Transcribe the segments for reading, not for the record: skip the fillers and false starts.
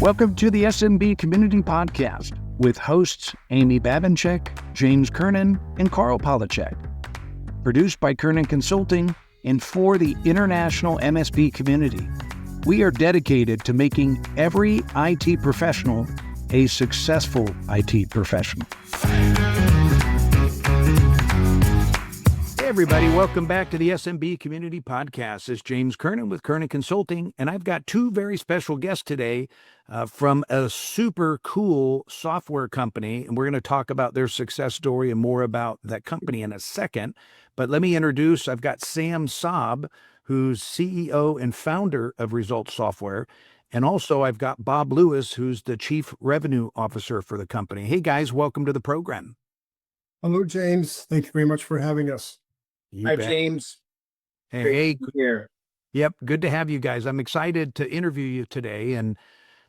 Welcome to the SMB Community Podcast with hosts Amy Babinchek, James Kernan, and Carl Polachek. Produced by Kernan Consulting and for the international MSP community. We are dedicated to making every IT professional a successful IT professional. Hey everybody, welcome back to the SMB Community Podcast. It's James Kernan with Kernan Consulting, and I've got two very special guests today from a super cool software company, and we're going to talk about their success story and more about that company in a second. But let me introduce, I've got Sam Saab, who's CEO and founder of Results Software, and also I've got Bob Lewis, who's the Chief Revenue Officer for the company. Hey guys, welcome to the program. Hello, James. Thank you very much for having us. Hi, James. Hey, Here. Yep, good to have you guys. I'm excited to interview you today and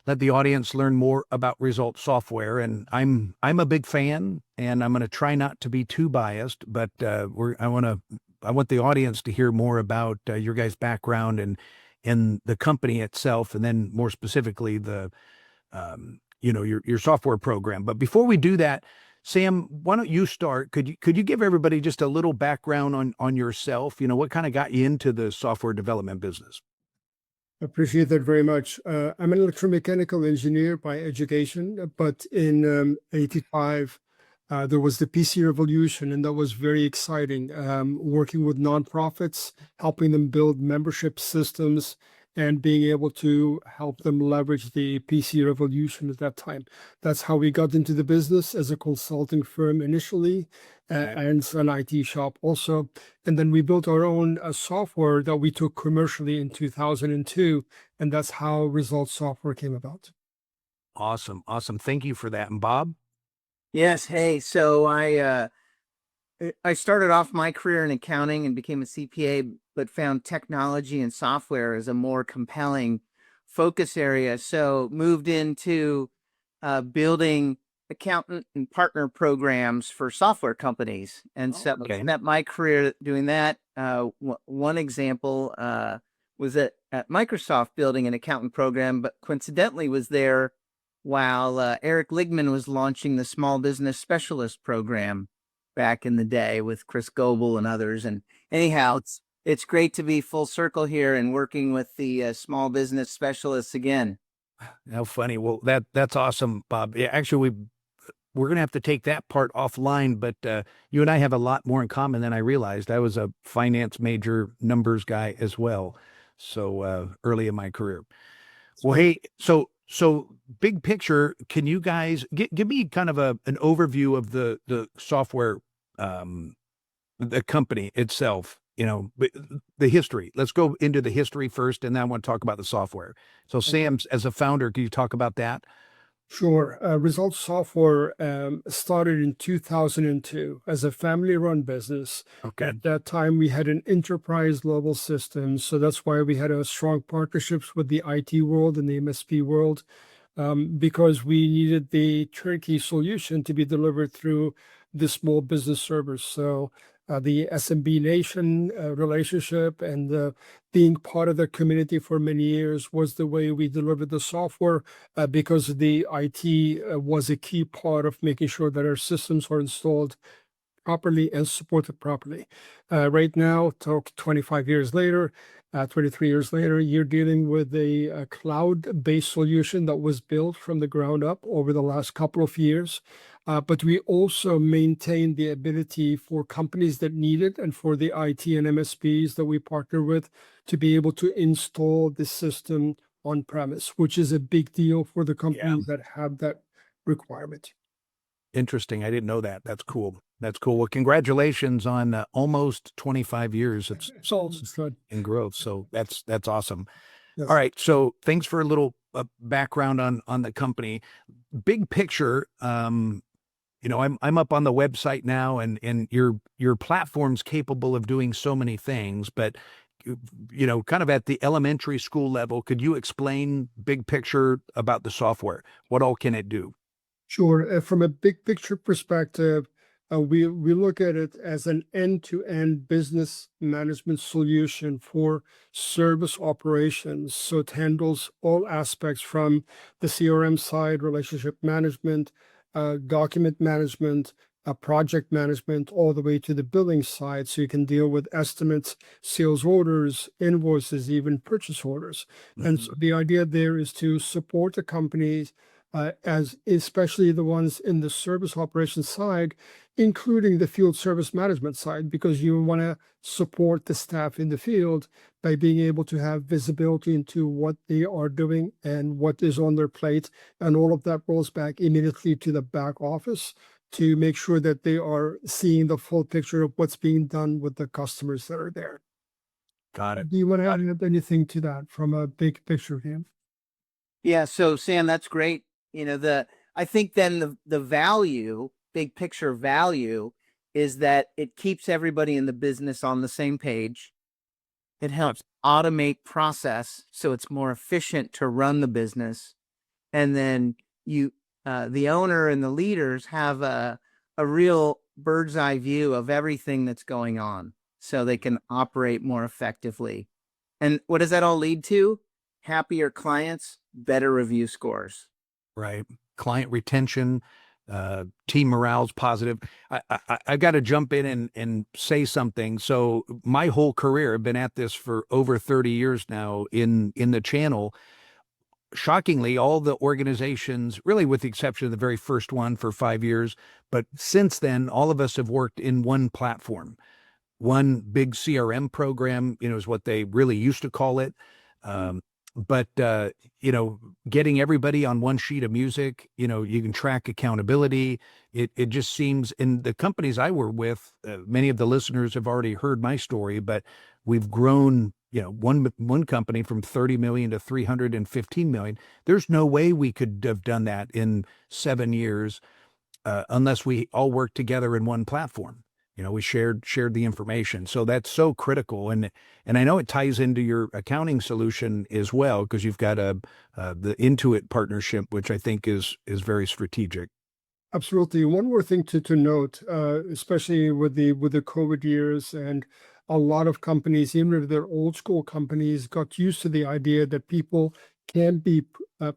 let the audience learn more about Results Software. And I'm a big fan, and I'm going to try not to be too biased, but I want the audience to hear more about your guys' background and the company itself, and then more specifically the your software program. But before we do that, Sam, why don't you start? Could you give everybody just a little background on yourself? What kind of got you into the software development business? I appreciate that very much. I'm an electromechanical engineer by education, but in '85, there was the PC revolution, and that was very exciting. Working with nonprofits, helping them build membership systems, and being able to help them leverage the PC revolution at that time. That's how we got into the business as a consulting firm initially, and an IT shop also. And then we built our own software that we took commercially in 2002, and that's how Results Software came about. Awesome. Thank you for that. And Bob? Yes. Hey, so I started off my career in accounting and became a CPA, but found technology and software as a more compelling focus area. So moved into building accountant and partner programs for software companies. And spent my career doing that. One example was at Microsoft building an accountant program, but coincidentally was there while Eric Ligman was launching the Small Business Specialist program back in the day with Chris Goebel and others. And anyhow, it's great to be full circle here and working with the small business specialists again. How funny. Well, that's awesome, Bob. Yeah, actually, we're going to have to take that part offline, but you and I have a lot more in common than I realized. I was a finance major, numbers guy as well, so early in my career. Well, hey, so big picture, can you guys give me kind of an overview of the software, the company itself, the history. Let's go into the history first, and then I want to talk about the software. So Sam, as a founder, can you talk about that? Sure. Results Software started in 2002 as a family-run business. Okay. At that time, we had an enterprise-level system, so that's why we had a strong partnerships with the IT world and the MSP world, because we needed the turnkey solution to be delivered through the small business servers. So the SMB Nation relationship and being part of the community for many years was the way we delivered the software, because the IT was a key part of making sure that our systems are installed properly and supported properly. Right now, 25 years later, 23 years later, you're dealing with a cloud-based solution that was built from the ground up over the last couple of years. But we also maintain the ability for companies that need it and for the IT and MSPs that we partner with to be able to install the system on premise, which is a big deal for the companies that have that requirement. Interesting. I didn't know that. That's cool. Well, congratulations on almost 25 years in growth. So that's awesome. Yes. All right. So thanks for a little background on the company. Big picture. I'm up on the website now, and your platform's capable of doing so many things, but kind of at the elementary school level, could you explain big picture about the software? What all can it do? Sure. From a big picture perspective, we look at it as an end-to-end business management solution for service operations. So it handles all aspects from the CRM side, relationship management, document management, project management, all the way to the billing side. So you can deal with estimates, sales orders, invoices, even purchase orders. And so the idea there is to support the companies, as especially the ones in the service operations side, including the field service management side, because you want to support the staff in the field by being able to have visibility into what they are doing and what is on their plate. And all of that rolls back immediately to the back office to make sure that they are seeing the full picture of what's being done with the customers that are there. Got it. Do you want to add anything to that from a big picture view? Yeah. So Sam, that's great. I think then the value, big picture value, is that it keeps everybody in the business on the same page. It helps automate process so it's more efficient to run the business. And then the owner and the leaders have a real bird's eye view of everything that's going on so they can operate more effectively. And what does that all lead to? Happier clients, better review scores. Right. Client retention, team morale's positive. I've got to jump in and say something. So my whole career, I've been at this for over 30 years now in the channel. Shockingly, all the organizations, really with the exception of the very first one for 5 years, but since then, all of us have worked in one platform. One big CRM program, is what they really used to call it. But getting everybody on one sheet of music, you can track accountability. It just seems, in the companies I were with, many of the listeners have already heard my story, but we've grown, one company from 30 million to 315 million. There's no way we could have done that in 7 years unless we all worked together in one platform. We shared the information. So that's so critical. And I know it ties into your accounting solution as well, because you've got the Intuit partnership, which I think is very strategic. Absolutely. One more thing to note, especially with the COVID years, and a lot of companies, even if they're old school companies, got used to the idea that people can be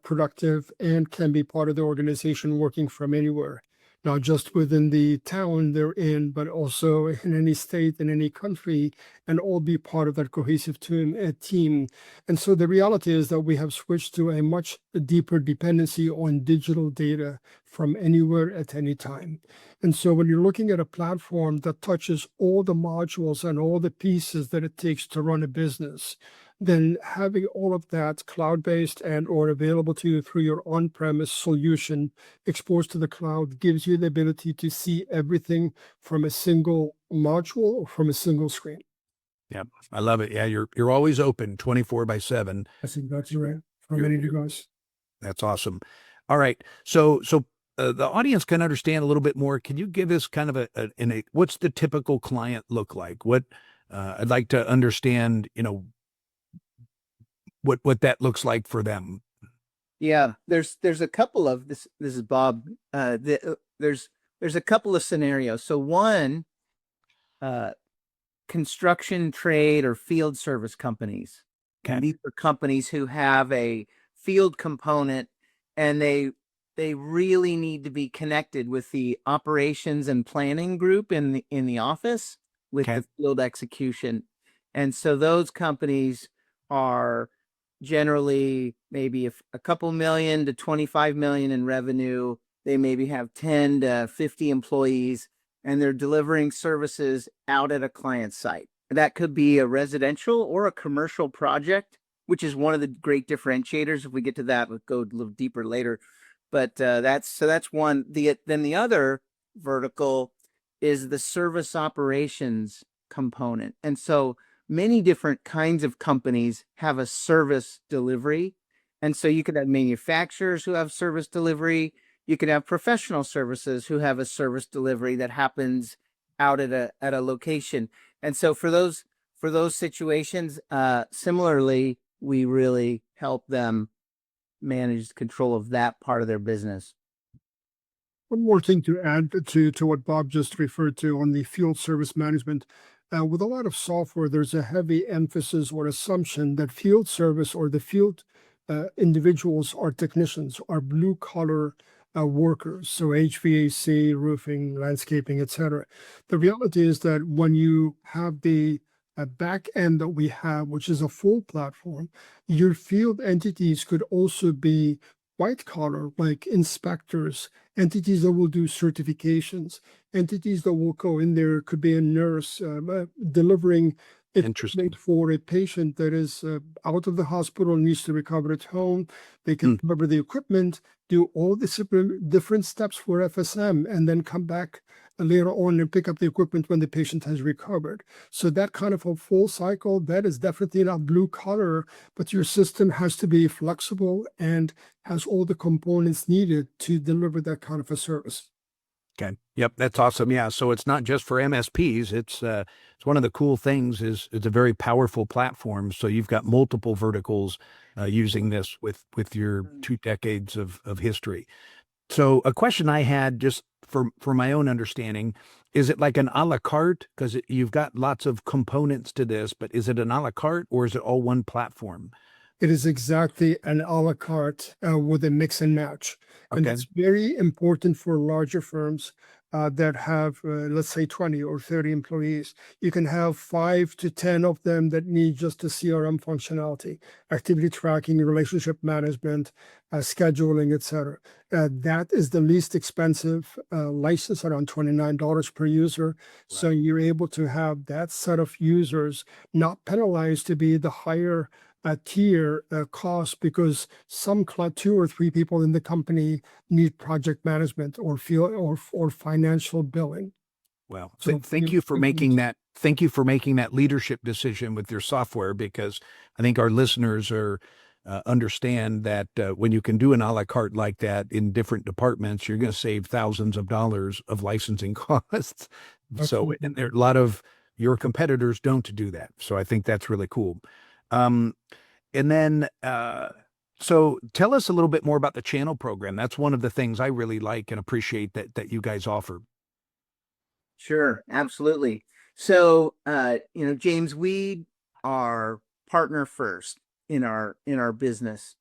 productive and can be part of the organization working from anywhere. Not just within the town they're in, but also in any state, in any country, and all be part of that cohesive team. And so the reality is that we have switched to a much deeper dependency on digital data from anywhere at any time. And so when you're looking at a platform that touches all the modules and all the pieces that it takes to run a business, then having all of that cloud-based and or available to you through your on-premise solution exposed to the cloud gives you the ability to see everything from a single module or from a single screen. Yeah, I love it. Yeah, you're always open 24/7. I think that's right for many of you guys. That's awesome. All right, so the audience can understand a little bit more. Can you give us kind of what's the typical client look like? What I'd like to understand, what that looks like for them. Yeah, there's a couple of this is Bob. There's a couple of scenarios. So one, construction, trade, or field service companies. Okay. And these are companies who have a field component, and they really need to be connected with the operations and planning group in the office with Okay. the field execution. And so those companies are generally maybe a couple million to 25 million in revenue. They maybe have 10 to 50 employees, and they're delivering services out at a client site. That could be a residential or a commercial project, which is one of the great differentiators. If we get to that, we'll go a little deeper later. But that's one. Then the other vertical is the service operations component. And so many different kinds of companies have a service delivery. And so you could have manufacturers who have service delivery. You could have professional services who have a service delivery that happens out at a location. And so for those situations, similarly, we really help them manage control of that part of their business. One more thing to add to what Bob just referred to on the field service management. With a lot of software, there's a heavy emphasis or assumption that field service or the field individuals or technicians are blue collar workers, so HVAC, roofing, landscaping, etc. The reality is that when you have the back end that we have, which is a full platform, your field entities could also be white collar, like inspectors, entities that will do certifications, entities that will go in there, could be a nurse delivering Interesting. equipment for a patient that is out of the hospital and needs to recover at home. They can deliver the equipment, do all the different steps for FSM, and then come back later on and pick up the equipment when the patient has recovered. So that kind of a full cycle, that is definitely not blue collar, but your system has to be flexible and has all the components needed to deliver that kind of a service. Okay. Yep. That's awesome. Yeah. So it's not just for MSPs. It's one of the cool things is it's a very powerful platform. So you've got multiple verticals using this with your 2 decades of history. So a question I had just for my own understanding, is it like an a la carte? Because you've got lots of components to this, but is it an a la carte or is it all one platform? It is exactly an a la carte with a mix and match. And Okay. it's very important for larger firms that have, let's say, 20 or 30 employees. You can have 5 to 10 of them that need just a CRM functionality, activity tracking, relationship management, scheduling, etc. That is the least expensive license, around $29 per user. So you're able to have that set of users not penalized to be the higher tier cost, because some 2 or 3 people in the company need project management or or financial billing. Well, So thank you for making that. Thank you for making that leadership decision with your software, because I think our listeners are understand that when you can do an a la carte like that in different departments, you're going to save thousands of dollars of licensing costs. So, Absolutely. and there a lot of your competitors don't do that. So I think that's really cool. Um, and then, so tell us a little bit more about the channel program. That's one of the things I really like and appreciate that you guys offer. Sure, absolutely. So, James, we are partner first in our business,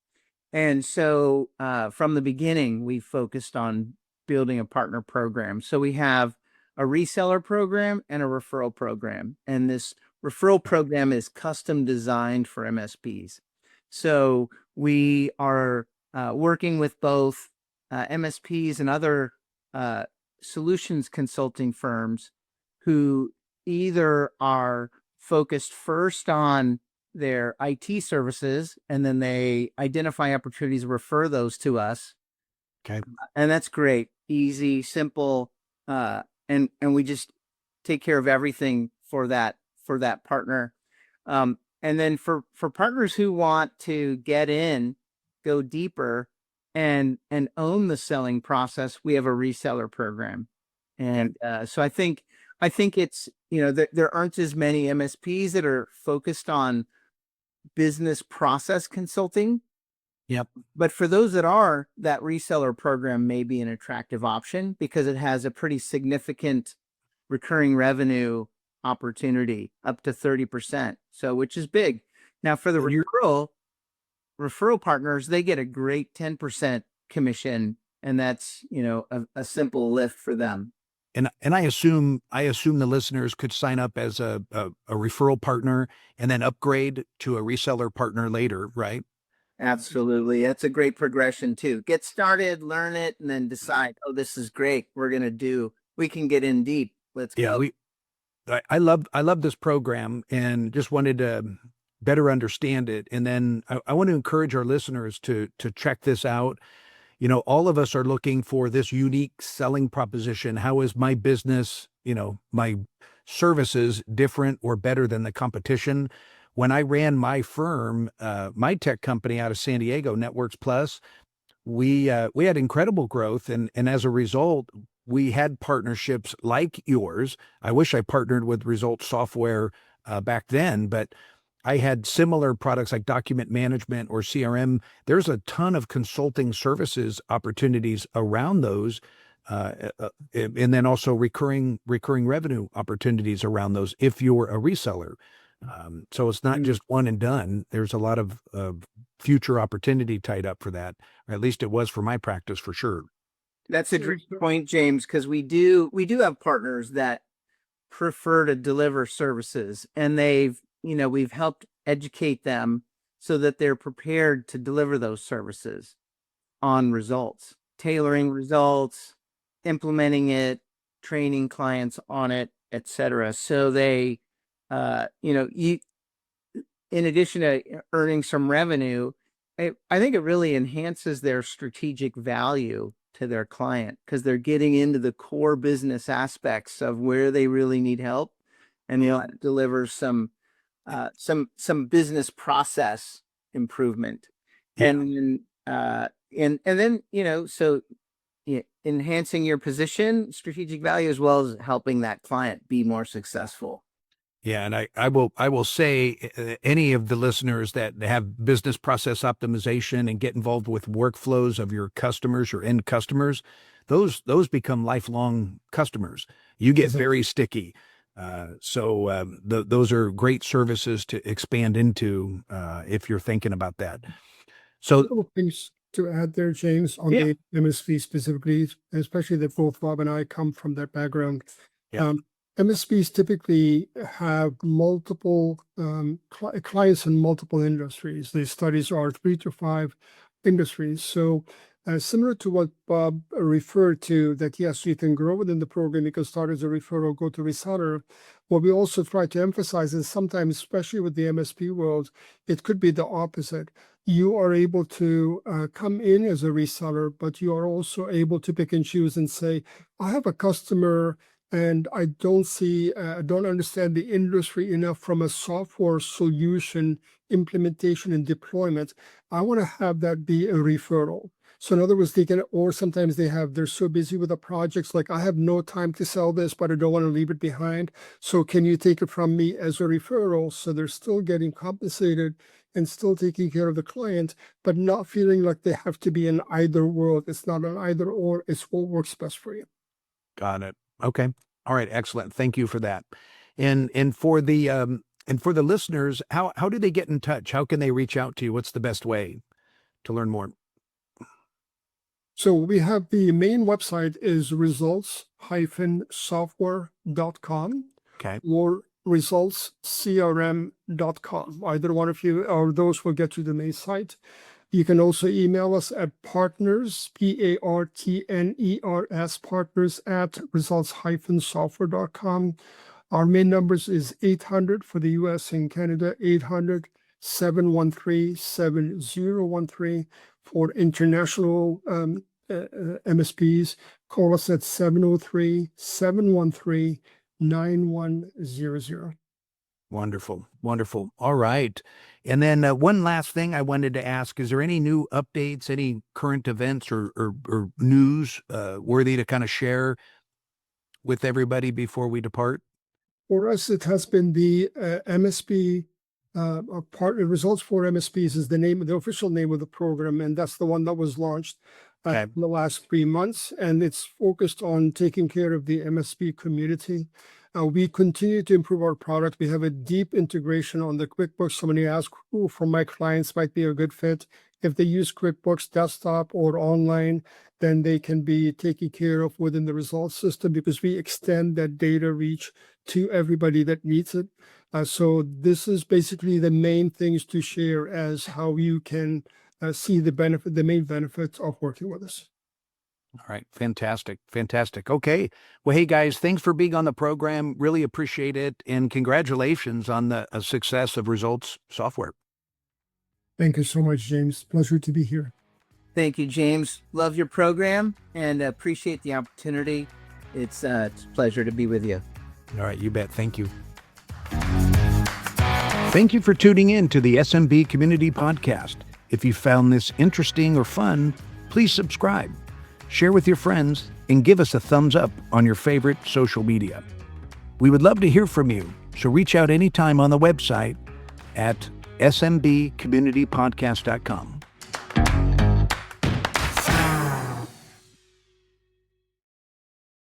and so from the beginning, we focused on building a partner program. So we have a reseller program and a referral program, and this referral program is custom designed for MSPs. So we are working with both MSPs and other solutions consulting firms who either are focused first on their IT services and then they identify opportunities, refer those to us. Okay. And that's great, easy, simple, and we just take care of everything for that partner. And then for partners who want to get in, go deeper, and own the selling process, we have a reseller program. And so I think it's, there aren't as many MSPs that are focused on business process consulting. Yep. But for those that are, that reseller program may be an attractive option because it has a pretty significant recurring revenue opportunity, up to 30%. So, which is big. Now for the referral partners, they get a great 10% commission, and that's, a simple lift for them. And I assume the listeners could sign up as a referral partner and then upgrade to a reseller partner later, right? Absolutely. That's a great progression too. Get started, learn it, and then decide, oh, this is great. We can get in deep. Let's go. I love this program and just wanted to better understand it. And then I want to encourage our listeners to check this out. All of us are looking for this unique selling proposition. How is my business, my services different or better than the competition? When I ran my firm, my tech company out of San Diego, Networks Plus, we had incredible growth. And as a result, we had partnerships like yours. I wish I partnered with Result Software back then, but I had similar products like document management or CRM. There's a ton of consulting services opportunities around those and then also recurring revenue opportunities around those if you're a reseller. So it's not just one and done. There's a lot of future opportunity tied up for that, or at least it was for my practice for sure. That's a great point, James, because we do have partners that prefer to deliver services, and we've helped educate them so that they're prepared to deliver those services on results, tailoring results, implementing it, training clients on it, etc. So they, in addition to earning some revenue, I think it really enhances their strategic value to their client because they're getting into the core business aspects of where they really need help, and they'll deliver some business process improvement, and then so enhancing your position, strategic value, as well as helping that client be more successful. Yeah, and I will say any of the listeners that have business process optimization and get involved with workflows of your customers, your end customers, those become lifelong customers. You get very sticky. So those are great services to expand into if you're thinking about that. So Couple of things to add there, James, on the MSP specifically, especially that both Bob and I come from that background. Yeah. MSPs typically have multiple clients in multiple industries. These studies are 3 to 5 industries. So similar to what Bob referred to, that yes, you can grow within the program, you can start as a referral, go to reseller. What we also try to emphasize is sometimes, especially with the MSP world, it could be the opposite. You are able to come in as a reseller, but you are also able to pick and choose and say, I have a customer and I don't understand the industry enough from a software solution implementation and deployment. I want to have that be a referral. So in other words, sometimes they're so busy with the projects, like I have no time to sell this, but I don't want to leave it behind. So can you take it from me as a referral? So they're still getting compensated and still taking care of the client, but not feeling like they have to be in either world. It's not an either or, it's what works best for you. Got it. Okay. All right. Excellent. Thank you for that. And for the listeners, how do they get in touch? How can they reach out to you? What's the best way to learn more? So we have the main website is results-software.com. Okay. Or resultscrm.com. Either one of you or those will get you the main site. You can also email us at partners, PARTNERS, partners at results-software.com. Our main numbers is 800 for the US and Canada, 800-713-7013. For international MSPs, call us at 703-713-9100. Wonderful. Wonderful. All right. And then one last thing I wanted to ask, is there any new updates, any current events or news worthy to kind of share with everybody before we depart? For us, it has been the MSP Results for MSPs is the official name of the program, and that's the one that was launched in the last 3 months, and it's focused on taking care of the MSP community. We continue to improve our product. We have a deep integration on the QuickBooks. Somebody asked who from my clients might be a good fit. If they use QuickBooks desktop or online, then they can be taken care of within the results system because we extend that data reach to everybody that needs it. So this is basically the main things to share as how you can see the main benefits of working with us. All right. Fantastic. Fantastic. Okay. Well, hey guys, thanks for being on the program. Really appreciate it. And congratulations on the success of Results Software. Thank you so much, James. Pleasure to be here. Thank you, James. Love your program and appreciate the opportunity. It's a pleasure to be with you. All right. You bet. Thank you. Thank you for tuning in to the SMB Community Podcast. If you found this interesting or fun, please subscribe, share with your friends, and give us a thumbs up on your favorite social media. We would love to hear from you, so reach out anytime on the website at smbcommunitypodcast.com.